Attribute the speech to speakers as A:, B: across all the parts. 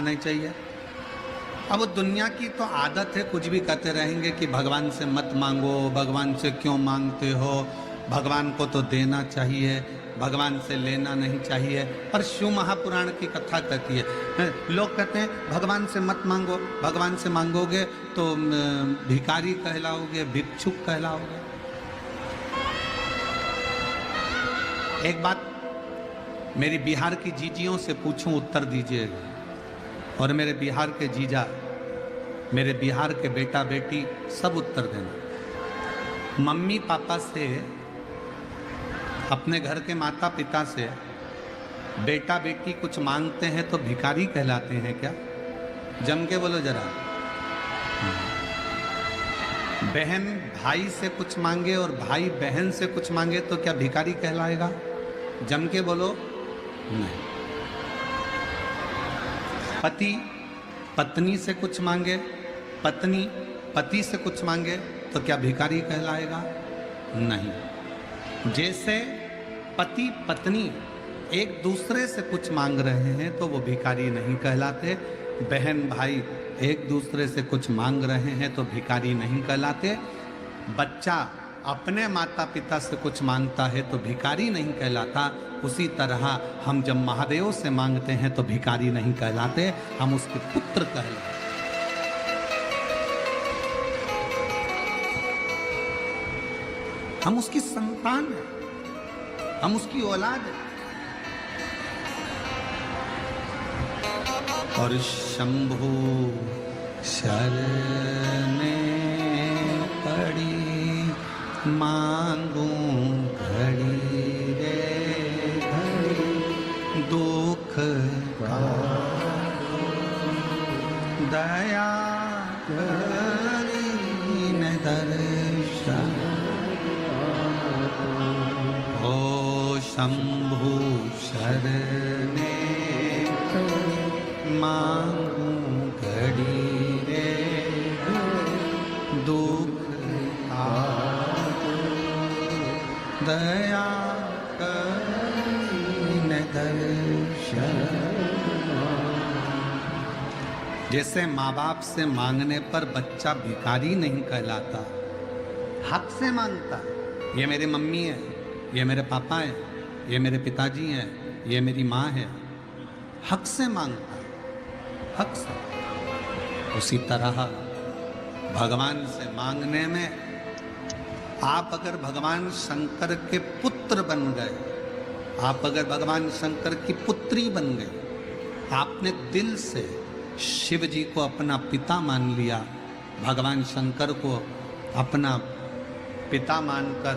A: मांगना नहीं चाहिए। अब दुनिया की तो आदत है, कुछ भी कहते रहेंगे कि भगवान से मत मांगो, भगवान से क्यों मांगते हो, भगवान को तो देना चाहिए, भगवान से लेना नहीं चाहिए। पर शिव महापुराण की कथा कहती है, लोग कहते हैं भगवान से मत मांगो, भगवान से मांगोगे तो भिखारी कहलाओगे, भिक्षुक कहलाओगे। एक बात मेरी बिहार की जीजियों से पूछूं, उत्तर दीजिएगा। और मेरे बिहार के जीजा, मेरे बिहार के बेटा बेटी सब उत्तर देना। मम्मी पापा से, अपने घर के माता पिता से बेटा बेटी कुछ मांगते हैं तो भिखारी कहलाते हैं क्या? जम के बोलो जरा। बहन भाई से कुछ मांगे और भाई बहन से कुछ मांगे तो क्या भिखारी कहलाएगा? जम के बोलो। नहीं। पति पत्नी से कुछ मांगे, पत्नी पति से कुछ मांगे तो क्या भिखारी कहलाएगा? नहीं। जैसे पति पत्नी एक दूसरे से कुछ मांग रहे हैं तो वो भिखारी नहीं कहलाते। बहन भाई एक दूसरे से कुछ मांग रहे हैं तो भिखारी नहीं कहलाते। बच्चा अपने माता पिता से कुछ मांगता है तो भिखारी नहीं कहलाता। उसी तरह हम जब महादेव से मांगते हैं तो भिखारी नहीं कहलाते, हम उसके पुत्र कहलाते। हम उसकी संतान हैं, हम उसकी औलाद हैं। और शंभु शरणे पड़ी मांगू घड़ी रे घड़ी, दुख दया करी न दर्शन। ओ शंभु शरणे मांगू घड़ी रे दुख दया करीन दर्शन। जैसे माँ बाप से मांगने पर बच्चा भिखारी नहीं कहलाता, हक से मांगता। ये मेरी मम्मी है, ये मेरे पापा है, ये मेरे पिताजी हैं, ये मेरी माँ है, हक से मांगता, हक से। उसी तरह भगवान से मांगने में, आप अगर भगवान शंकर के पुत्र बन गए, आप अगर भगवान शंकर की पुत्री बन गए, आपने दिल से शिव जी को अपना पिता मान लिया, भगवान शंकर को अपना पिता मानकर,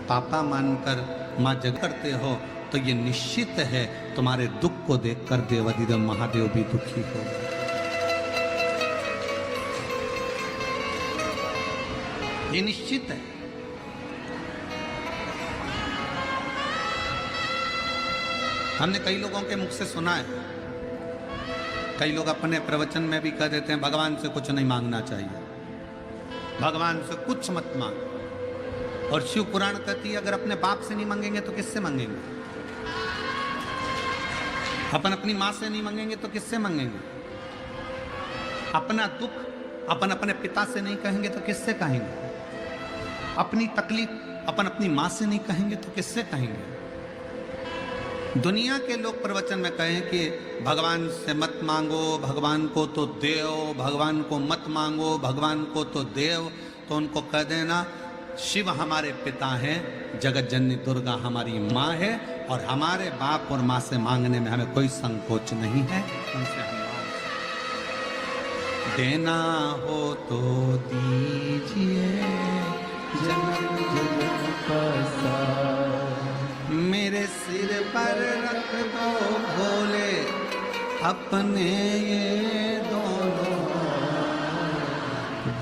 A: पापा मानकर माँ जग करते हो, तो ये निश्चित है तुम्हारे दुख को देखकर देवाधिदेव महादेव भी दुखी हो। ये निश्चित है। हमने कई लोगों के मुख से सुना है, कई लोग अपने प्रवचन में भी कह देते हैं भगवान से कुछ नहीं मांगना चाहिए, भगवान से कुछ मत मांग। और शिव पुराण कहती है अगर अपने बाप से नहीं मांगेंगे तो किससे मांगेंगे? अपन अपनी मां से नहीं मांगेंगे तो किससे मांगेंगे? अपना दुख अपन अपने पिता से नहीं कहेंगे तो किससे कहेंगे? अपनी तकलीफ अपन अपनी मां से नहीं कहेंगे तो किससे कहेंगे? दुनिया के लोग प्रवचन में कहें कि भगवान से मत मांगो, भगवान को तो देव, भगवान को मत मांगो, भगवान को तो देव, तो उनको कह देना शिव हमारे पिता हैं, जगत जननी दुर्गा हमारी माँ है, और हमारे बाप और माँ से मांगने में हमें कोई संकोच नहीं है। उनसे हम देना हो तो दीजिए, जन्म जन्म का साथ मेरे सिर पर रख दो भोले अपने ये दोनों,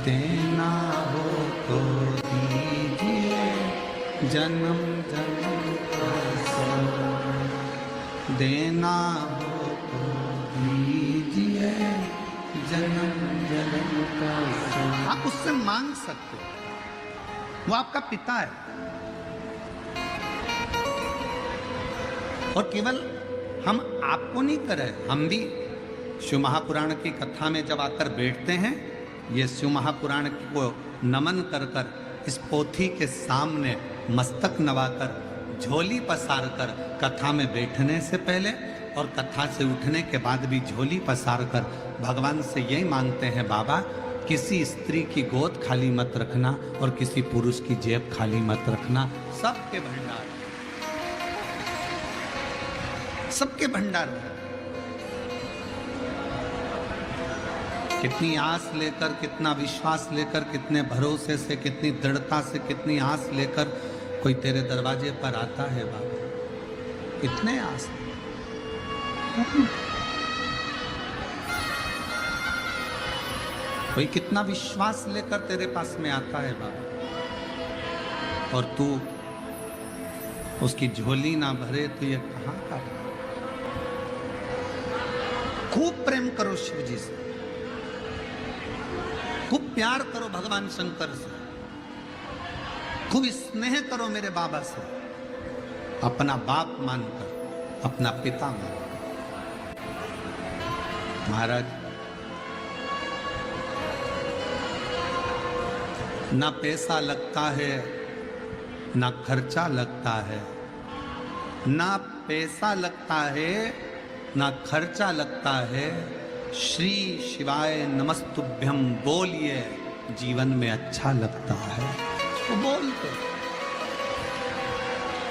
A: देना हो तो दीजिए जन्म जन्म का साथ, देना हो तो दीजिए जन्म जन्म का साथ। आप उससे मांग सकते हो, वो आपका पिता है। और केवल हम आपको नहीं कर रहे, हम भी शिव महापुराण की कथा में जब आकर बैठते हैं, ये शिव महापुराण को नमन कर कर इस पोथी के सामने मस्तक नवाकर झोली पसार कर कथा में बैठने से पहले और कथा से उठने के बाद भी झोली पसार कर भगवान से यही मांगते हैं, बाबा किसी स्त्री की गोद खाली मत रखना और किसी पुरुष की जेब खाली मत रखना। सबके भंडार, सबके भंडार में। कितनी आस लेकर, कितना विश्वास लेकर, कितने भरोसे से, कितनी दृढ़ता से, कितनी आस लेकर कोई तेरे दरवाजे पर आता है बाबा, कितने आस। कोई कितना विश्वास लेकर तेरे पास में आता है बाबा, और तू उसकी झोली ना भरे तो ये कहां का। खूब प्रेम करो शिव जी से, खूब प्यार करो भगवान शंकर से, खूब स्नेह करो मेरे बाबा से, अपना बाप मानकर, अपना पिता मानकर। महाराज, ना पैसा लगता है, ना खर्चा लगता है, ना पैसा लगता है, ना खर्चा लगता है। श्री शिवाय नमस्तुभ्यम बोलिए, जीवन में अच्छा लगता है। तो बोलते,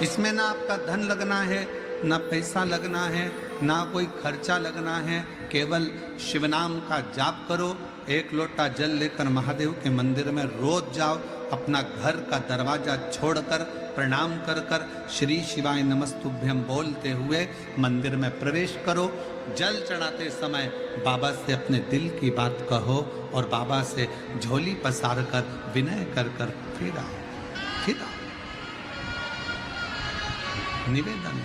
A: इसमें ना आपका धन लगना है, ना पैसा लगना है, ना कोई खर्चा लगना है। केवल शिव नाम का जाप करो, एक लोटा जल लेकर महादेव के मंदिर में रोज जाओ, अपना घर का दरवाजा छोड़कर प्रणाम कर कर श्री शिवाय नमस्तुभ्यम बोलते हुए मंदिर में प्रवेश करो। जल चढ़ाते समय बाबा से अपने दिल की बात कहो और बाबा से झोली पसार कर विनय कर कर फिर आओ, निवेदन।